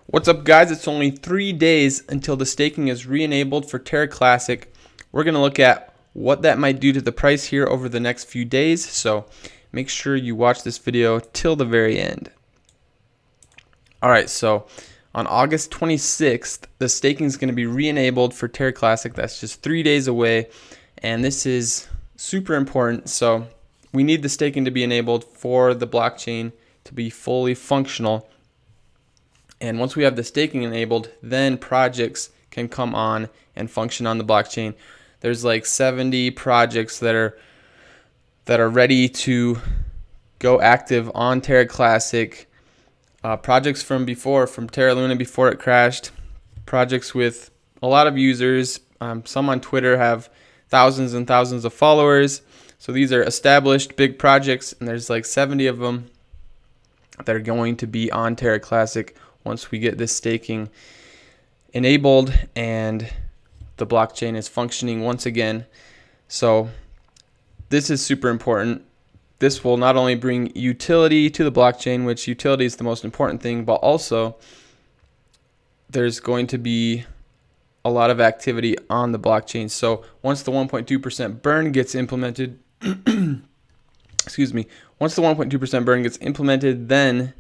What's up, guys? It's only 3 days until the staking is re-enabled for Terra Classic. We're going to look at what that might do to the price here over the next few days, so make sure you watch this video till the very end. Alright, so on August 26th, the staking is going to be re-enabled for Terra Classic. That's just 3 days away, and this is super important. So we need the staking to be enabled for the blockchain to be fully functional. And once we have the staking enabled, then projects can come on and function on the blockchain. There's like 70 projects that are ready to go active on Terra Classic. Projects from before, from Terra Luna before it crashed. Projects with a lot of users. Some on Twitter have thousands and thousands of followers. So these are established big projects, and there's like 70 of them that are going to be on Terra Classic once we get this staking enabled and the blockchain is functioning once again. So this is super important. This will not only bring utility to the blockchain, which utility is the most important thing, but also there's going to be a lot of activity on the blockchain. So once the 1.2% burn gets implemented, excuse me, once the 1.2% burn gets implemented, then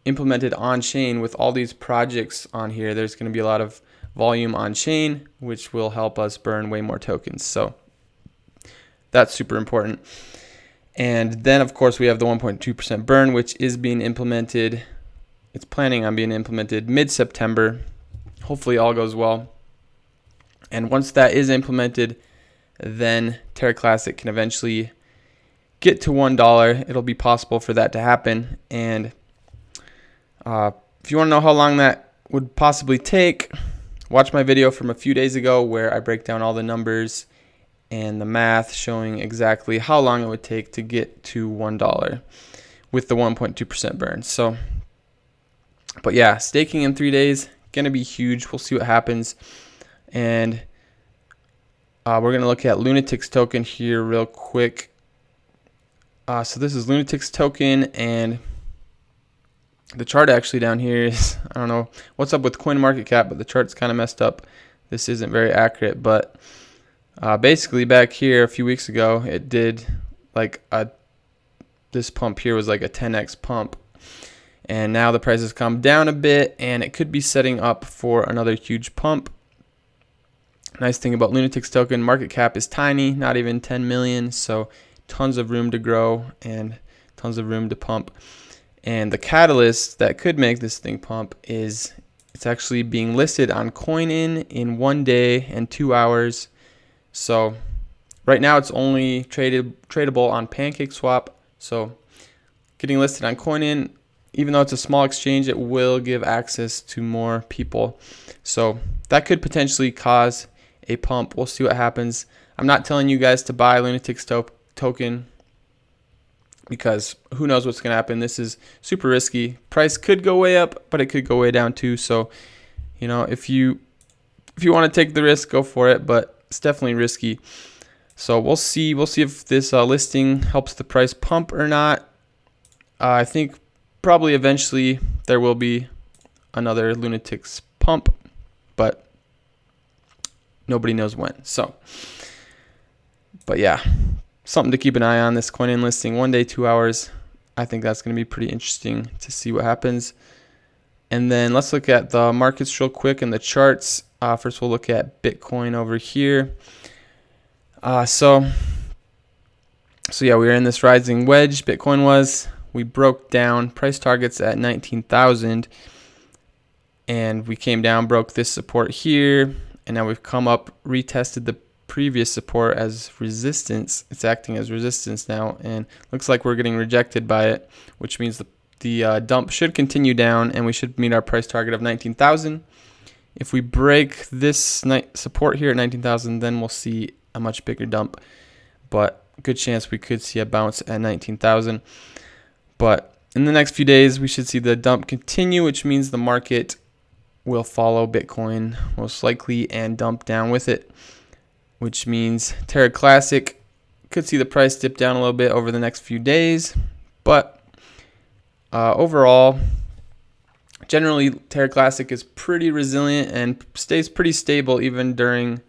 implemented on chain with all these projects on here, there's going to be a lot of volume on chain, which will help us burn way more tokens. So that's super important. And then of course we have the 1.2% burn, which is being implemented. It's planning on being implemented mid-September. Hopefully all goes well. And once that is implemented, then Terra Classic can eventually get to $1. It'll be possible for that to happen. And if you want to know how long that would possibly take, watch my video from a few days ago where I break down all the numbers and the math showing exactly how long it would take to get to $1 with the 1.2% burn. So, but yeah, staking in 3 days, going to be huge. We'll see what happens. And we're going to look at Lunatics token here real quick. So this is Lunatics token, and the chart actually down here is, I don't know what's up with CoinMarketCap, but the chart's kind of messed up. This isn't very accurate, but basically back here a few weeks ago, it did like this pump here was like a 10x pump. And now the price has come down a bit, and it could be setting up for another huge pump. Nice thing about Lunatics token, market cap is tiny, not even 10 million, so tons of room to grow and tons of room to pump. And the catalyst that could make this thing pump is it's actually being listed on CoinIn in 1 day and 2 hours. So right now it's only tradable on PancakeSwap. So getting listed on CoinIn, even though it's a small exchange, it will give access to more people. So that could potentially cause a pump. We'll see what happens. I'm not telling you guys to buy Lunatics token, because who knows what's going to happen. This is super risky. Price could go way up, but it could go way down too. So, you know, if you want to take the risk, go for it, but it's definitely risky. So we'll see if this listing helps the price pump or not. I think probably eventually there will be another Lunatics pump, but nobody knows when. So, but yeah, something to keep an eye on, this CoinIn listing, 1 day, 2 hours. I think that's going to be pretty interesting to see what happens. And then let's look at the markets real quick and the charts. First, we'll look at Bitcoin over here. So yeah, we were in this rising wedge. Bitcoin was. We broke down price targets at 19,000, and we came down, broke this support here, and now we've come up, retested the previous support as resistance. It's acting as resistance now, and looks like we're getting rejected by it, which means the dump should continue down, and we should meet our price target of 19,000. If we break this support here at 19,000, then we'll see a much bigger dump, but good chance we could see a bounce at 19,000. But in the next few days, we should see the dump continue, which means the market will follow Bitcoin most likely and dump down with it, which means Terra Classic could see the price dip down a little bit over the next few days. But overall, generally Terra Classic is pretty resilient and stays pretty stable even during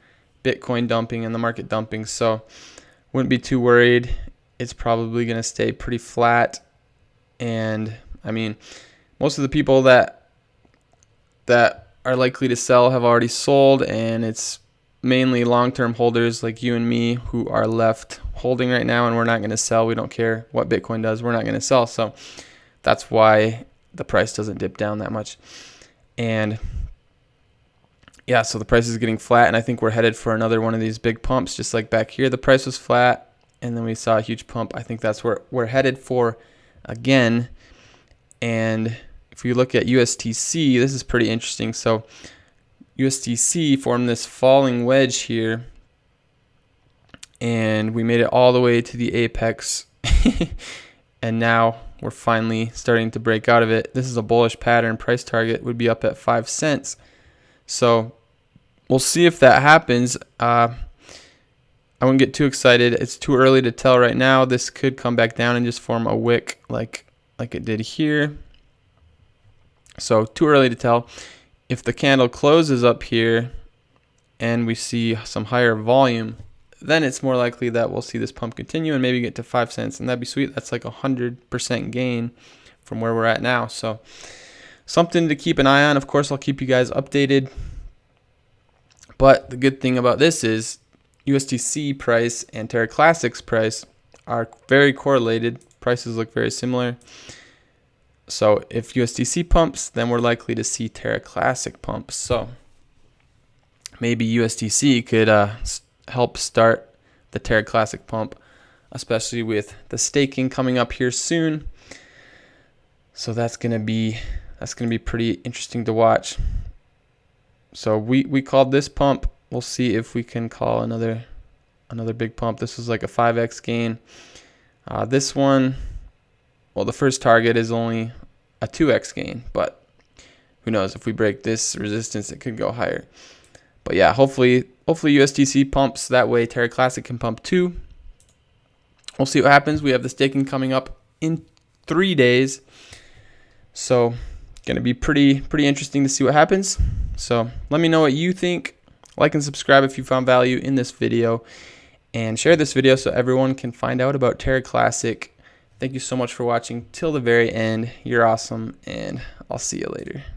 Bitcoin dumping and the market dumping. So wouldn't be too worried. It's probably going to stay pretty flat. And I mean, most of the people that are likely to sell have already sold, and it's mainly long-term holders like you and me who are left holding right now, and we're not going to sell. We don't care what Bitcoin does. We're not going to sell. So that's why the price doesn't dip down that much. And yeah, so the price is getting flat, and I think we're headed for another one of these big pumps, just like back here. The price was flat, and then we saw a huge pump. I think that's where we're headed for again. And if you look at USTC, this is pretty interesting. So USTC formed this falling wedge here, and we made it all the way to the apex. And now we're finally starting to break out of it. This is a bullish pattern. Price target would be up at 5 cents. So we'll see if that happens. I wouldn't get too excited. It's too early to tell right now. This could come back down and just form a wick like it did here. So too early to tell. If the candle closes up here and we see some higher volume, then it's more likely that we'll see this pump continue and maybe get to 5 cents, and that'd be sweet. That's like 100% gain from where we're at now. So something to keep an eye on. Of course, I'll keep you guys updated. But the good thing about this is USDC price and Terra Classic's price are very correlated. Prices look very similar. So if USDC pumps, then we're likely to see Terra Classic pumps. So maybe USDC could help start the Terra Classic pump, especially with the staking coming up here soon. So that's gonna be pretty interesting to watch. So we called this pump. We'll see if we can call another big pump. This was like a 5x gain. This one, well, the first target is only a 2x gain, but who knows? If we break this resistance, it could go higher. But yeah, hopefully USDC pumps. That way Terra Classic can pump too. We'll see what happens. We have the staking coming up in 3 days. So gonna be pretty interesting to see what happens. So let me know what you think. Like and subscribe if you found value in this video, and share this video so everyone can find out about Terra Classic. Thank you so much for watching till the very end. You're awesome, and I'll see you later.